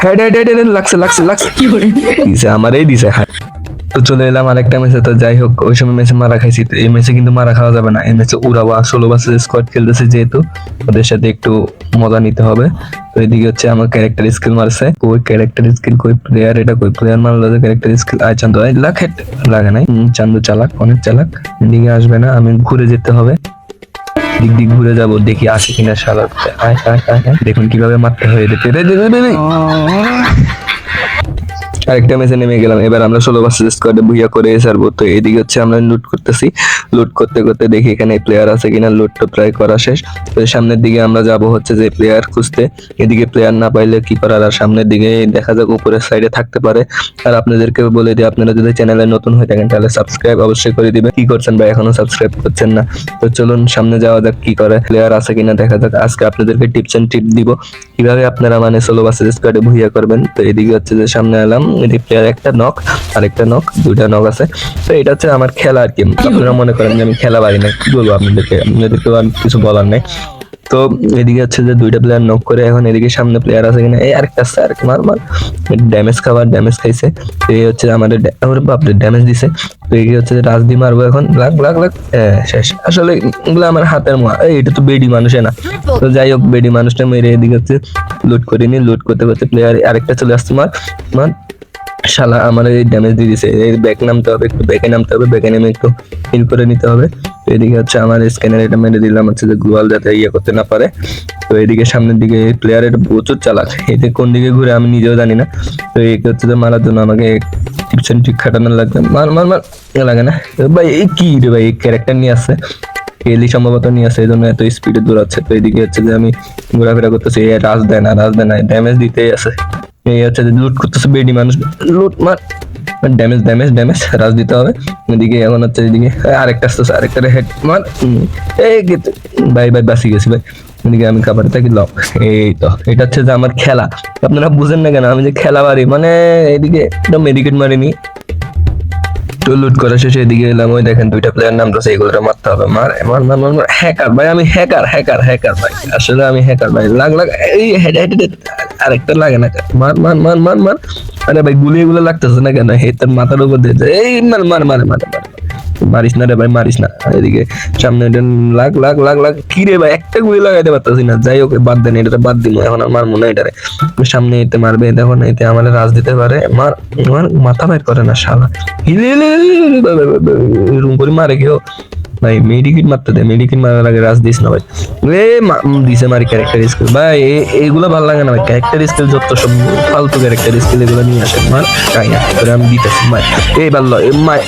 Head head head head, লাগছে লাগছে লাগছে, কি করে দিছে আমারই দিছে। হ্যাঁ, তো চলে এলাম আরেকটা ম্যাচে। তো যাই হোক, ওই সময় ম্যাচে মারা খাইছি, তো এই ম্যাচে কিন্তু মারা খাওয়া যাবে না। এই ম্যাচে উড়াবো, 16 ভার্সেস স্কোয়াড খেলতেছে যেহেতু, ওদের সাথে একটু মজা নিতে হবে। তো এদিকে হচ্ছে আমার ক্যারেক্টার স্কিল মারছে, কই ক্যারেক্টার স্কিল, কই প্লেয়ার, এটা কই প্লেয়ার মারলো যে ক্যারেক্টার স্কিল। আয় চান্দু আয়, লাখ হেড লাগে নাই। চান্দু চালাক, অনেক চালাক। এদিকে আসবে না, আমি ঘুরে যেতে হবে, দিক দিক ঘুরে যাবো, দেখি আসে কিনা শালা। আয় আয় আয় আয়, দেখুন কিভাবে মারতে হয় এদেরকে। আরেকটা ম্যাচে নেমে গেলাম। এবার আমরা 16 ভার্সেস স্কোয়াডে ভুইয়া করে ছাড়বো। তো এদিকে হচ্ছে আমরা লুট করতেছি, লুট করতে করতে দেখি এখানে প্লেয়ার আছে কিনা। লুট তো প্রায় করা শেষ। তো সামনের দিকে আমরা যাব হচ্ছে যে প্লেয়ার খুঁজতে। এদিকে প্লেয়ার না পাইলে কি করার, আর সামনের দিকে দেখা যাক উপরের সাইডে থাকতে পারে। আর আপনাদেরকে বলে দিই, আপনারা যদি চ্যানেলে নতুন হয়ে থাকেন তাহলে সাবস্ক্রাইব অবশ্যই করে দিবেন। কি করছেন ভাই, এখনো সাবস্ক্রাইব করছেন না? তো চলুন সামনে যাওয়া যাক, কি করে প্লেয়ার আছে কিনা দেখা যাক। আজকে আপনাদেরকে টিপস এন্ড টিপ দিব কিভাবে আপনারা মানে 16 ভার্সেস স্কোয়াডে ভুইয়া করবেন। তো এদিকে হচ্ছে যে সামনে এলাম, এদিকে প্লেয়ার একটা নক, আরেকটা নক, দুইটা নক আছে। তো এটা হচ্ছে আমার খেলা আর কি। আপনারা মনে করেন যে আমি খেলা পারি না, কি বলবো আপনাদেরকে, আপনাদেরকে আর কিছু বলার নেই। তো এদিকে হচ্ছে যে দুইটা প্লেয়ার নক করে, এখন এদিকে সামনে প্লেয়ার আছে কিনা। এই আরেকটা আছে, আরেকটা মার মার, ড্যামেজ খাবার, ড্যামেজ খাইছে। তো এই হচ্ছে আমাদের বাপরে ড্যামেজ দিছে। তো এই হচ্ছে যে রাজ দিয়ে মারবো এখন, লাগ লাগ লাগ, শেষ। আসলে এগুলো আমার হাতের মা, এটা তো বেডি মানুষে না। তো যাই হোক, বেডি মানুষটা মেরে এদিকে হচ্ছে লুট করিনি, লুট করতে করতে প্লেয়ার আরেকটা চলে আসছে, মার মার। শালা আমার এই ড্যামেজ দিয়ে দিছে। এই ব্যাক নামতে হবে, একটু ব্যাকে নামতে হবে, ব্যাকে নেমে একটু হিল করে নিতে হবে। তো এদিকে হচ্ছে আমার স্ক্যানার এটা মেরে দিলাম হচ্ছে যে গ্লোয়াল যাতে ইয়ে করতে না পারে। তো এদিকে সামনের দিকে প্লেয়ারের প্রচুর চালাক, এতে কোন দিকে ঘুরে আমি নিজেও জানি না। তো একে হচ্ছে যে মারার জন্য আমাকে টিপস এন্ড ট্রিক খাটানো লাগবে। মার মার মার, লাগে না ভাই। এই কি রে ভাই, এই ক্যারেক্টার নিয়ে আসছে, এলি সম্ভবত নিয়ে আসে, এই জন্য এত স্পিডে দৌড়াচ্ছে। তো এদিকে হচ্ছে যে আমি ঘোরাফেরা করতেছি, রাজ দেয় না, রাজ দেয় না, ড্যামেজ দিতেই আছে। এই হচ্ছে যে লুট করতেছে বেডি মানুষ, লুট মার, ড্যামেজ ড্যামেজ ড্যামেজ, রাজ দিতে হবে। এদিকে এখন হচ্ছে এদিকে আরেকটা আসতেছে, আরেকটা হেড মার। এই ভাই ভাই বাঁচি গেছি ভাই। এদিকে আমি খাবার থাকি লক। এই তো এটা হচ্ছে যে আমার খেলা। আপনারা বুঝেন না কেন আমি যে খেলা পারি, মানে এদিকে একদম মেডিকেট মারিনি। তো লুট করা শেষে এদিকে এলাম, ওই দেখেন দুইটা প্লেয়ার নামতেছে, এগুলোটা মারতে হবে। মার মার মার মার মার। হ্যাকার ভাই, আমি হ্যাকার হ্যাকার হ্যাকার ভাই, আসলে আমি হ্যাকার ভাই। লাগ লাগ, এই হেড হেড, আরেকটা লাগে না, মার মার মার মার মার। আরে ভাই গুলি এগুলো লাগতেছে না কেন, হে তোর মাথার উপর দিয়ে যায়। এই মার মার মার মার মার, মারিস না রে ভাই, মারিস না। এদিকে সামনে লাগ লাগ লাগ লাগ, কি রে ভাই, একটা গুলি লাগাইতে পারতেছি না। যাই হোক বাদ দেন, এটা বাদ দিন, এখন আর মারবো না এটারে। সামনে এতে মারবে, দেখুন এতে আমার রাজ দিতে পারে। মার মার, মাথা বাইর করে না শালা, হিলে রুম করে মারে কেউ ভাই। মেডিকিট মারতে দে, মেডিকিট মারার আগে রাজ দিস না ভাই। এ দিছে মারি ক্যারেক্টার স্কিল ভাই, এইগুলো ভালো লাগে না ভাই। ক্যারেক্টার স্কিল যত সব ফালতু ক্যারেক্টার স্কিল এগুলো নিয়ে আসেন, মার তাই না করে আমি দিতেছি মার। এই ভালো মার,